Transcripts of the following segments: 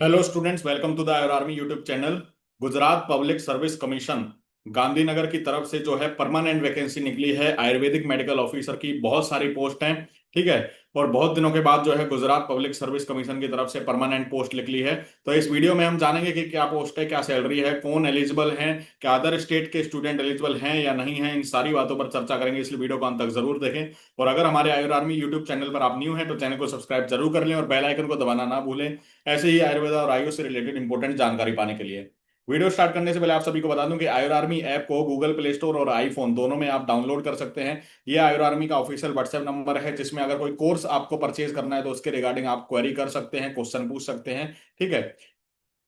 Hello students, welcome to the our army YouTube channel. Gujarat public service commission Gandhinagar की तरफ से जो है परमानेंट वैकेंसी निकली है आयुर्वेदिक मेडिकल ऑफिसर की। बहुत सारी पोस्ट हैं, ठीक है। और बहुत दिनों के बाद जो है गुजरात पब्लिक सर्विस कमीशन की तरफ से परमानेंट पोस्ट निकली है। तो इस वीडियो में हम जानेंगे कि क्या पोस्ट है, क्या सैलरी है, कौन एलिजिबल है, क्या अदर स्टेट के स्टूडेंट एलिजिबल हैं या नहीं है। इन सारी बातों पर चर्चा करेंगे, इसलिए वीडियो को अंत तक जरूर देखें। और अगर हमारे आयुर आर्मी यूट्यूब चैनल पर आप न्यू हैं तो चैनल को सब्सक्राइब जरूर कर लें और बेल आइकन को दबाना ना भूलें, ऐसे ही आयुर्वेद और आयुष से रिलेटेड इंपॉर्टेंट जानकारी पाने के लिए। वीडियो स्टार्ट करने से पहले आप सभी को बता दूं कि आयुर आर्मी ऐप को गूगल प्ले स्टोर और आईफोन दोनों में आप डाउनलोड कर सकते हैं। ये आयुर आर्मी का ऑफिशियल व्हाट्सएप नंबर है, जिसमें अगर कोई कोर्स आपको परचेज करना है तो उसके रिगार्डिंग आप क्वेरी कर सकते हैं, क्वेश्चन पूछ सकते हैं, ठीक है।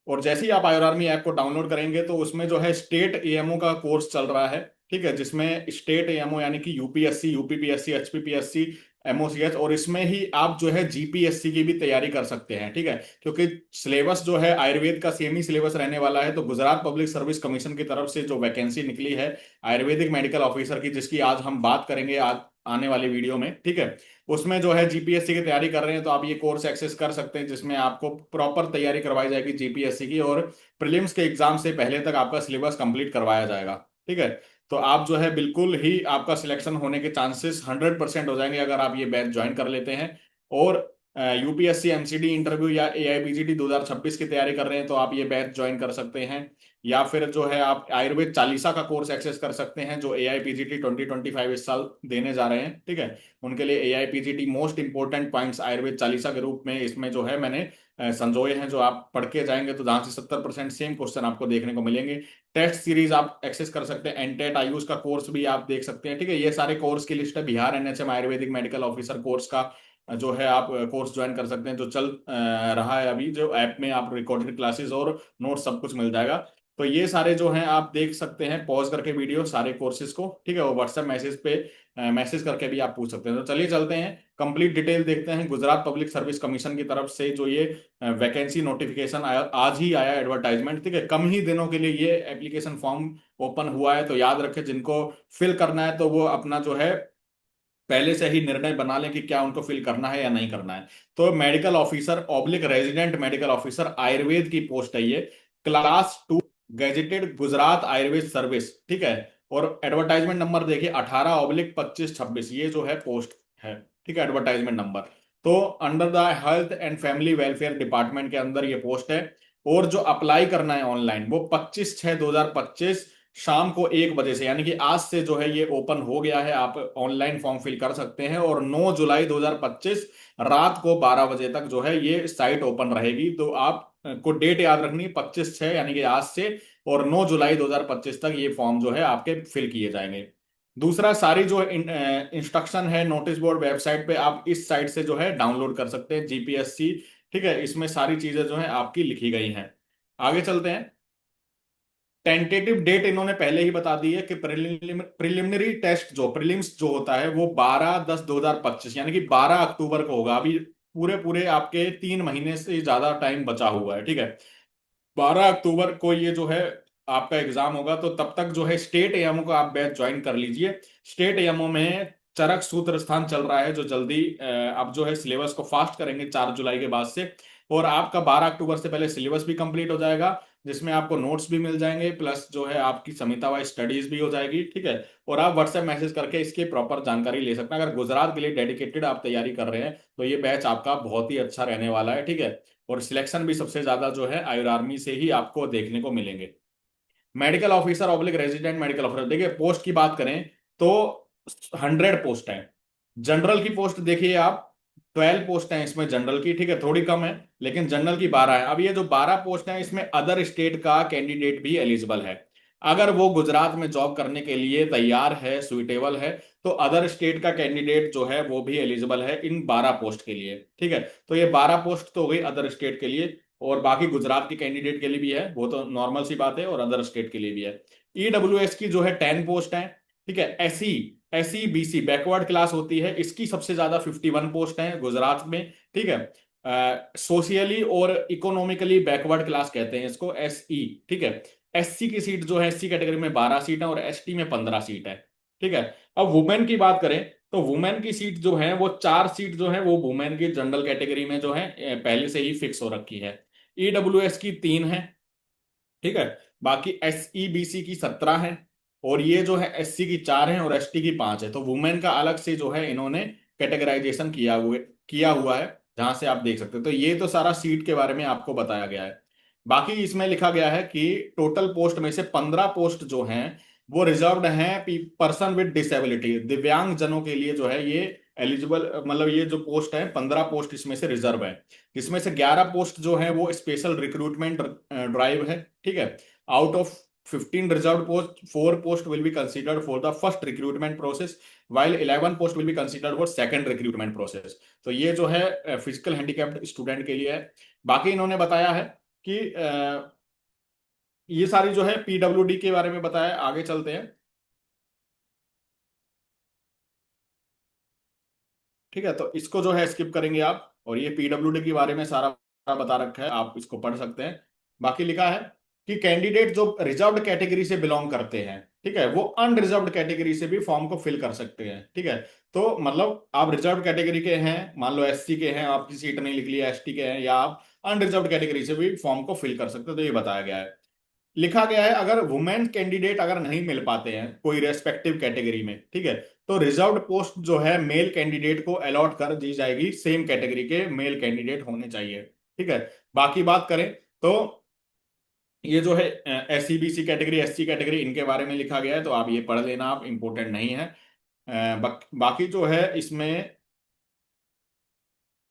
और जैसे ही आप आयुर आर्मी ऐप को डाउनलोड करेंगे तो उसमें जो है स्टेट एएमओ का कोर्स चल रहा है, ठीक है, जिसमें स्टेट एएमओ यानी कि यूपीएससी, यूपीपीएससी, एचपीपीएससी, एमओसीएच, और इसमें ही आप जो है जीपीएससी की भी तैयारी कर सकते हैं, ठीक है। क्योंकि सिलेबस जो है आयुर्वेद का सेम ही सिलेबस रहने वाला है। तो गुजरात पब्लिक सर्विस कमीशन की तरफ से जो वैकेंसी निकली है आयुर्वेदिक मेडिकल ऑफिसर की, जिसकी आज हम बात करेंगे आज आने वाली वीडियो में, ठीक है, उसमें जो है जीपीएससी की तैयारी कर रहे हैं तो आप ये कोर्स एक्सेस कर सकते हैं, जिसमें आपको प्रॉपर तैयारी करवाई जाएगी जीपीएससी की, और प्रीलिम्स के एग्जाम से पहले तक आपका सिलेबस कंप्लीट करवाया जाएगा, ठीक है। तो आप जो है बिल्कुल ही आपका सिलेक्शन होने के चांसेस 100% हो जाएंगे अगर आप ये बैच ज्वाइन कर लेते हैं। और यूपीएससी एमसीडी इंटरव्यू या एआईपीजीडी 2026 की तैयारी कर रहे हैं तो आप ये बैच ज्वाइन कर सकते हैं। या फिर जो है आप आयुर्वेद चालीसा का कोर्स एक्सेस कर सकते हैं, जो एआईपीजीटी 2025 इस साल देने जा रहे हैं, ठीक है। उनके लिए AIPGT most important points Ayurveda चालीसा के रूप में इसमें जो है मैंने संजोए हैं, जो आप पढ़ के जाएंगे तो जहां से 70% सेम क्वेश्चन आपको देखने को मिलेंगे। टेस्ट सीरीज आप एक्सेस कर सकते हैं, एनटेट आयुष का कोर्स भी आप देख सकते हैं, ठीक है। ये सारे कोर्स की लिस्ट है। Bihar NHM Ayurvedic medical officer course का जो है आप कोर्स ज्वाइन कर सकते हैं, जो चल रहा है अभी, जो ऐप में आप रिकॉर्डेड क्लासेस और नोट सब कुछ मिल जाएगा। तो ये सारे जो हैं आप देख सकते हैं पॉज करके वीडियो सारे कोर्सेज को, ठीक है। वो व्हाट्सएप मैसेज पे मैसेज करके भी आप पूछ सकते हैं। तो चलिए चलते हैं, कंप्लीट डिटेल देखते हैं। गुजरात पब्लिक सर्विस कमीशन की तरफ से जो ये वैकेंसी नोटिफिकेशन आया, आज ही आया एडवर्टाइजमेंट, ठीक है। कम ही दिनों के लिए ये एप्लीकेशन फॉर्म ओपन हुआ है, तो याद रखें जिनको फिल करना है तो वो अपना जो है पहले से ही निर्णय बना लें कि क्या उनको फिल करना है या नहीं करना है। तो medical officer oblique resident medical officer Ayurveda की पोस्ट है ये, class 2, gazetted Gujarat Ayurveda service, ठीक है। और एडवर्टाइजमेंट नंबर देखिए 18/2526, ये जो है पोस्ट है, ठीक है, एडवर्टाइजमेंट नंबर। तो under the health and family welfare department के अंदर ये पोस्ट है। और जो अप्लाई करना है ऑनलाइन वो 25/6/2025 शाम को 1 बजे से, यानी कि आज से जो है ये ओपन हो गया है, आप ऑनलाइन फॉर्म फिल कर सकते हैं। और 9 जुलाई 2025 रात को 12 बजे तक जो है ये साइट ओपन रहेगी। तो आप को डेट याद रखनी है, 25/6 यानी कि आज से, और 9 जुलाई 2025 तक ये फॉर्म जो है आपके फिल किए जाएंगे। दूसरा, सारी जो इंस्ट्रक्शन है नोटिस बोर्ड वेबसाइट पे आप इस साइट से जो है डाउनलोड कर सकते हैं, जीपीएससी, ठीक है। इसमें सारी चीजें जो है आपकी लिखी गई हैं। आगे चलते हैं। टेंटेटिव डेट इन्होंने पहले ही बता दी है कि प्रिलिमिनरी टेस्ट जो प्रीलिम्स जो होता है वो 12/10/2025 यानी कि 12 अक्टूबर को होगा। अभी पूरे पूरे आपके 3 महीने से ज्यादा टाइम बचा हुआ है, ठीक है। 12 अक्टूबर को ये जो है आपका एग्जाम होगा। तो तब तक जो है स्टेट एएमओ का आप बैच ज्वाइन कर लीजिए। स्टेट एएमओ में चरक सूत्र स्थान चल रहा है, जो जल्दी अब जो है सिलेबस को फास्ट करेंगे 4 जुलाई के बाद से। और आपका 12 अक्टूबर से पहले सिलेबस भी कंप्लीट हो जाएगा, जिसमें आपको नोट्स भी मिल जाएंगे, प्लस जो है आपकी समिता वाइज स्टडीज भी हो जाएगी, ठीक है। और आप व्हाट्सएप मैसेज करके इसकी प्रॉपर जानकारी ले सकते हैं। अगर गुजरात के लिए डेडिकेटेड आप तैयारी कर रहे हैं तो ये बैच आपका बहुत ही अच्छा रहने वाला है, ठीक है। और सिलेक्शन भी सबसे ज्यादा जो है आयुर आर्मी से ही आपको देखने को मिलेंगे। Medical officer oblique resident medical officer, देखिए पोस्ट की बात करें तो 100 पोस्ट है। जनरल की पोस्ट देखिए आप, 12 पोस्ट हैं इसमें जनरल की, ठीक है, थोड़ी कम है, लेकिन जनरल की 12 है। अब ये जो 12 पोस्ट है इसमें अदर स्टेट का कैंडिडेट भी एलिजिबल है। अगर वो गुजरात में जॉब करने के लिए तैयार है, सुइटेबल है, तो अदर स्टेट का कैंडिडेट जो है वो भी एलिजिबल है इन 12 पोस्ट के लिए, ठीक है। तो ये 12 पोस्ट तो हो गई अदर स्टेट के लिए, और बाकी गुजरात के कैंडिडेट के लिए भी है, वो तो नॉर्मल सी बात है, और अदर स्टेट के लिए भी है। ईडब्ल्यूएस की जो है 10 पोस्ट है, ठीक है। SC, SC BC backward class होती है, इसकी सबसे ज्यादा 51 पोस्ट है गुजरात में, ठीक है। सोशियली और इकोनॉमिकली बैकवर्ड क्लास कहते हैं इसको, एसई, ठीक है। एससी की सीट जो है, एससी कैटेगरी में 12 सीट है और एसटी में 15 सीट है, ठीक है। अब वुमेन की बात करें तो वुमेन की सीट जो है वो 4 सीट जो है वो वुमेन की जनरल कैटेगरी में जो है पहले से ही फिक्स हो रखी है। ईडब्ल्यूएस की 3 है, ठीक है। बाकी एसईबीसी की 17 है, और ये जो है एससी की 4 है और एसटी की 5 है। तो वुमेन का अलग से जो है इन्होंने कैटेगराइजेशन किया हुआ है, जहां से आप देख सकते हो। तो ये तो सारा सीट के बारे में आपको बताया गया है। बाकी इसमें लिखा गया है कि टोटल पोस्ट में से 15 पोस्ट जो हैं वो रिजर्व्ड हैं पर्सन विद डिसेबिलिटी, दिव्यांग जनों के लिए जो है ये एलिजिबल, मतलब ये जो पोस्ट है 15 पोस्ट इसमें से रिजर्व है। इसमें से 11 पोस्ट जो है वो स्पेशल रिक्रूटमेंट ड्राइव है, ठीक है। Out of 15 reserved post, 4 post will be considered for the first recruitment process, while 11 post will be considered for second recruitment process. तो ये जो है फिजिकल हैंडीकैप्ड स्टूडेंट के लिए है। बाकी इन्होंने बताया है कि ये सारी जो है पीडब्ल्यूडी के बारे में बताया। आगे चलते हैं, ठीक है। तो इसको जो है स्किप करेंगे आप, और ये पीडब्ल्यूडी के बारे में सारा बता रखा है, आप इसको पढ़ सकते हैं। बाकी लिखा है कि कैंडिडेट जो रिजर्व्ड कैटेगरी से बिलोंग करते हैं, ठीक है, वो अनरिजर्व्ड कैटेगरी से भी फॉर्म को फिल कर सकते हैं, ठीक है। तो मतलब आप रिजर्व्ड कैटेगरी के हैं, मान लो एससी के हैं, आपकी सीट नहीं निकली है, एसटी के हैं, या आप अनरिजर्व्ड कैटेगरी से भी फॉर्म को फिल कर सकते हो। तो ये बताया गया है। लिखा गया है अगर वुमेन कैंडिडेट अगर नहीं मिल पाते हैं कोई रेस्पेक्टिव कैटेगरी में, ठीक है, तो रिजर्व्ड पोस्ट जो है मेल कैंडिडेट को अलॉट कर दी जाएगी, सेम कैटेगरी के मेल कैंडिडेट होने चाहिए, ठीक है। बाकी बात करें तो ये जो है S C B C category, S C category, इनके बारे में लिखा गया है, तो आप ये पढ़ लेना, आप इंपॉर्टेंट नहीं है। बाकी जो है इसमें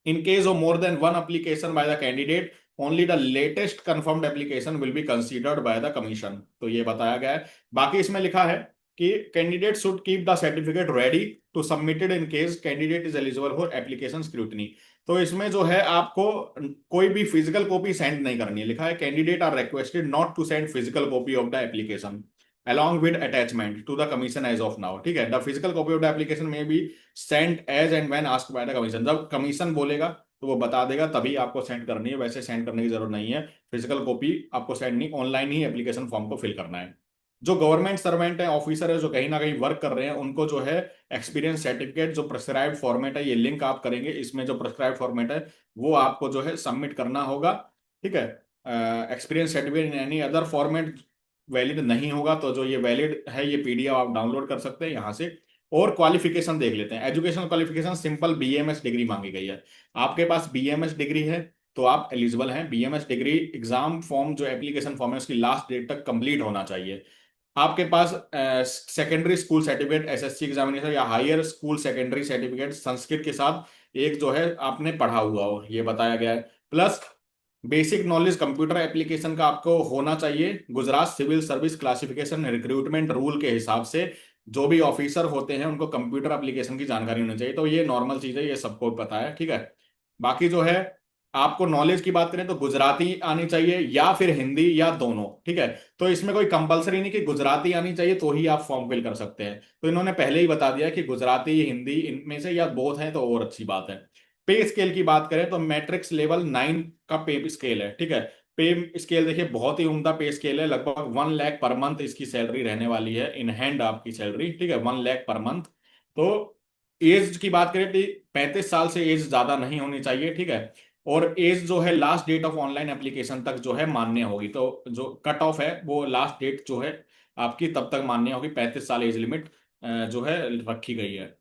in case of more than one application by the candidate, only the latest confirmed application will be considered by the commission। तो ये बताया गया है। बाकी इसमें लिखा है कि candidate should keep the certificate ready to submitted in case candidate is eligible for application scrutiny. तो इसमें जो है आपको कोई भी फिजिकल कॉपी सेंड नहीं करनी है। लिखा है candidate are requested not to send physical copy of the application along with attachment to the commission as of now, ठीक है। the physical copy of the application may be sent as and when asked by the commission। जब commission बोलेगा तो वो बता देगा, तभी आपको सेंड करनी है, वैसे सेंड करने की जरूरत नहीं है। फिजिकल कॉपी आपको सेंड नहीं, ऑनलाइन ही एप्लीकेशन फॉर्म को फिल करना है। जो गवर्नमेंट सर्वेंट है, ऑफिसर है, जो कहीं ना कहीं वर्क कर रहे हैं, उनको जो है एक्सपीरियंस सर्टिफिकेट जो प्रेस्क्राइब्ड फॉर्मेट है, ये लिंक आप करेंगे, इसमें जो प्रेस्क्राइब्ड फॉर्मेट है वो आपको जो है सबमिट करना होगा, ठीक है। Experience certificate in any other format valid नहीं होगा, तो जो ये वैलिड है ये पीडीएफ आप डाउनलोड कर सकते हैं यहाँ से। और क्वालिफिकेशन देख लेते हैं। Educational qualification simple BMS degree मांगी गई है। आपके पास बीएमएस डिग्री है तो आप एलिजिबल हैं। बीएमएस डिग्री एग्जाम फॉर्म जो एप्लीकेशन फॉर्म है उसकी लास्ट डेट तक कंप्लीट होना चाहिए। आपके पास secondary school certificate SSC examination या higher school secondary certificate Sanskrit के साथ एक जो है आपने पढ़ा हुआ हो, ये बताया गया है। Plus basic knowledge computer application का आपको होना चाहिए। Gujarat civil service classification recruitment rule के हिसाब से जो भी ऑफिसर होते हैं उनको कंप्यूटर एप्लीकेशन की जानकारी होनी चाहिए। तो ये नॉर्मल चीज है, ये सबको पता है, ठीक है। बाकी जो है आपको नॉलेज की बात करें तो गुजराती आनी चाहिए या फिर हिंदी, या दोनों, ठीक है। तो इसमें कोई कंपलसरी नहीं कि गुजराती आनी चाहिए तो ही आप फॉर्म फिल कर सकते हैं। तो इन्होंने पहले ही बता दिया कि गुजराती, हिंदी, इनमें से या बोथ है तो और अच्छी बात है। पे स्केल की बात करें तो मैट्रिक्स लेवल 9 का पे स्केल है, ठीक है। पे स्केल देखिए बहुत ही उम्दा पे स्केल है। लगभग 1 लाख पर मंथ इसकी सैलरी रहने वाली है, इन हैंड आपकी सैलरी, ठीक है, 1 लाख पर मंथ। तो एज की बात करें तो 35 साल से एज ज्यादा नहीं होनी चाहिए, ठीक है। और एज जो है last date of online application तक जो है मान्य होगी। तो जो कट ऑफ है वो लास्ट डेट जो है आपकी तब तक मान्य होगी। 35 साल एज लिमिट जो है रखी गई है।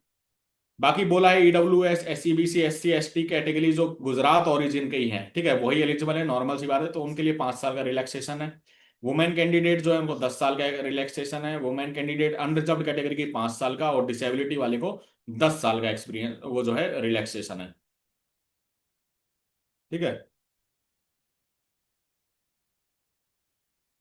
बाकी बोला है EWS, SCBC, SC, ST category जो गुजरात ओरिजिन के ही हैं, ठीक है, वही एलिजिबल है, नॉर्मल सी बात है। तो उनके लिए 5 साल का रिलैक्सेशन है। वुमेन कैंडिडेट जो है उनको 10 साल का रिलैक्सेशन है। वुमेन कैंडिडेट अनरिजर्व्ड कैटेगरी की 5 साल का, और डिसेबिलिटी वाले को 10 साल का एक्सपीरियंस वो जो है रिलैक्सेशन है, ठीक है।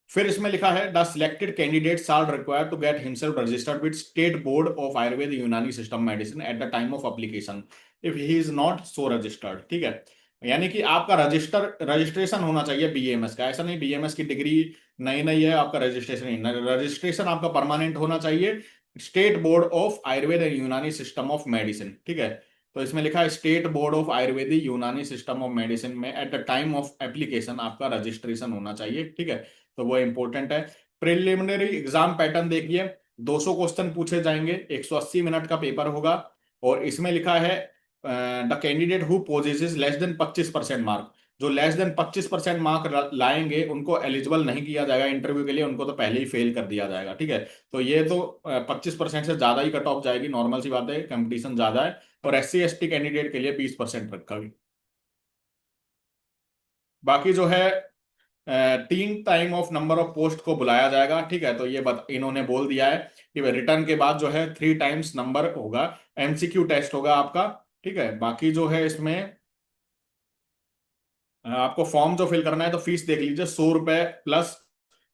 फिर इसमें लिखा है the selected candidate are required to get himself registered with state board of Ayurveda Unani system medicine at the time of application if he is not so registered, ठीक है। यानी कि आपका रजिस्ट्रेशन होना चाहिए बीएमएस का। ऐसा नहीं बीएमएस की डिग्री नई नई है आपका रजिस्ट्रेशन नहीं, रजिस्ट्रेशन आपका परमानेंट होना चाहिए state board of Ayurveda and यूनानी सिस्टम ऑफ मेडिसिन, ठीक है। तो इसमें लिखा है स्टेट बोर्ड ऑफ आयुर्वेदी यूनानी सिस्टम ऑफ मेडिसिन में eight the time of application आपका रजिस्ट्रेशन होना चाहिए, ठीक है। तो वो इंपॉर्टेंट है। प्रिलिमिनरी एग्जाम पैटर्न देखिए, 200 क्वेश्चन पूछे जाएंगे, 180 मिनट का पेपर होगा। और इसमें लिखा है the candidate who possesses less than 25% mark. जो लेस देन 25% मार्क लाएंगे उनको एलिजिबल नहीं किया जाएगा इंटरव्यू के लिए, उनको तो पहले ही फेल कर दिया जाएगा। ठीक है, तो ये तो 25% से ज्यादा ही कट ऑफ जाएगी, नॉर्मल सी बात है, कंपटीशन ज्यादा है। और SC ST कैंडिडेट के लिए 20% रखा गया। बाकी जो है 3 time of number of post को बुलाया जाएगा। ठीक है, तो ये इन्होंने बोल दिया है कि रिटर्न के बाद जो है 3 टाइम्स नंबर होगा, MCQ टेस्ट होगा आपका। ठीक है, बाकी जो है इसमें आपको फॉर्म जो फिल करना है तो फीस देख लीजिए, 100 रुपए प्लस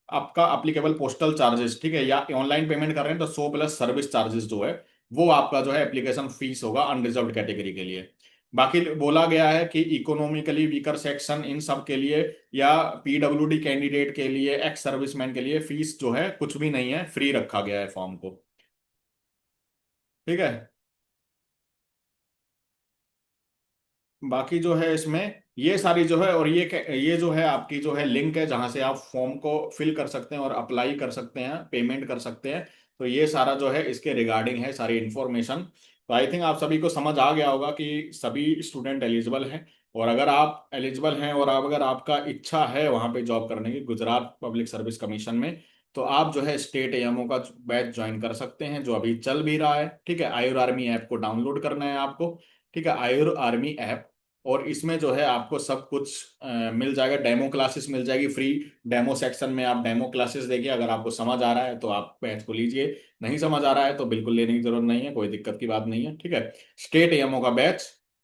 आपका अप्लीकेबल पोस्टल चार्जेस। ठीक है, या ऑनलाइन पेमेंट कर रहे हैं तो 100 प्लस सर्विस चार्जेस जो है वो आपका जो है एप्लीकेशन फीस होगा अनरिजर्व्ड कैटेगरी के लिए। बाकी बोला गया है कि इकोनॉमिकली वीकर सेक्शन इन सब के लिए या PWD कैंडिडेट के लिए, एक्स सर्विसमैन के लिए फीस जो है कुछ भी नहीं है, फ्री रखा गया है फॉर्म को। ठीक है, बाकी जो है इसमें ये सारी जो है, और ये जो है आपकी जो है लिंक है जहां से आप फॉर्म को फिल कर सकते हैं और अप्लाई कर सकते हैं, पेमेंट कर सकते हैं। तो ये सारा जो है इसके रिगार्डिंग है सारी इंफॉर्मेशन। तो आई थिंक आप सभी को समझ आ गया होगा कि सभी स्टूडेंट एलिजिबल हैं। और अगर आप एलिजिबल हैं और अगर आपका इच्छा है वहां पे जॉब करने की गुजरात पब्लिक सर्विस कमीशन में, तो आप जो है स्टेट AMO का बैच ज्वाइन कर सकते हैं जो अभी चल भी रहा है। ठीक है, आयुर आर्मी ऐप को डाउनलोड करना है आपको। ठीक है, आयुर आर्मी ऐप, और इसमें जो है आपको सब कुछ मिल जाएगा, डेमो क्लासेस मिल जाएगी फ्री। डेमो सेक्शन में आप डेमो क्लासेस देखिए, अगर आपको समझ आ रहा है तो आप बैच को लीजिए, नहीं समझ आ रहा है तो बिल्कुल लेने की जरूरत नहीं है, कोई दिक्कत की बात नहीं है। ठीक है, स्टेट AMO का बैच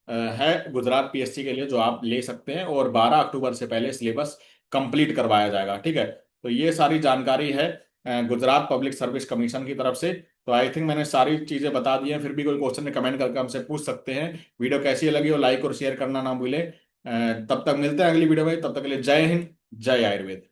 है गुजरात PSC के लिए जो आप ले सकते हैं, और 12 अक्टूबर से पहले सिलेबस कंप्लीट करवाया जाएगा। ठीक है, तो ये सारी जानकारी है गुजरात पब्लिक सर्विस कमीशन की तरफ से। तो आई थिंक मैंने सारी चीजें बता दी हैं, फिर भी कोई क्वेश्चन कमेंट करके हमसे पूछ सकते हैं। वीडियो कैसी लगी हो लाइक और शेयर करना ना भूलें। तब तक मिलते हैं अगली वीडियो में, तब तक के लिए जय हिंद, जय आयुर्वेद।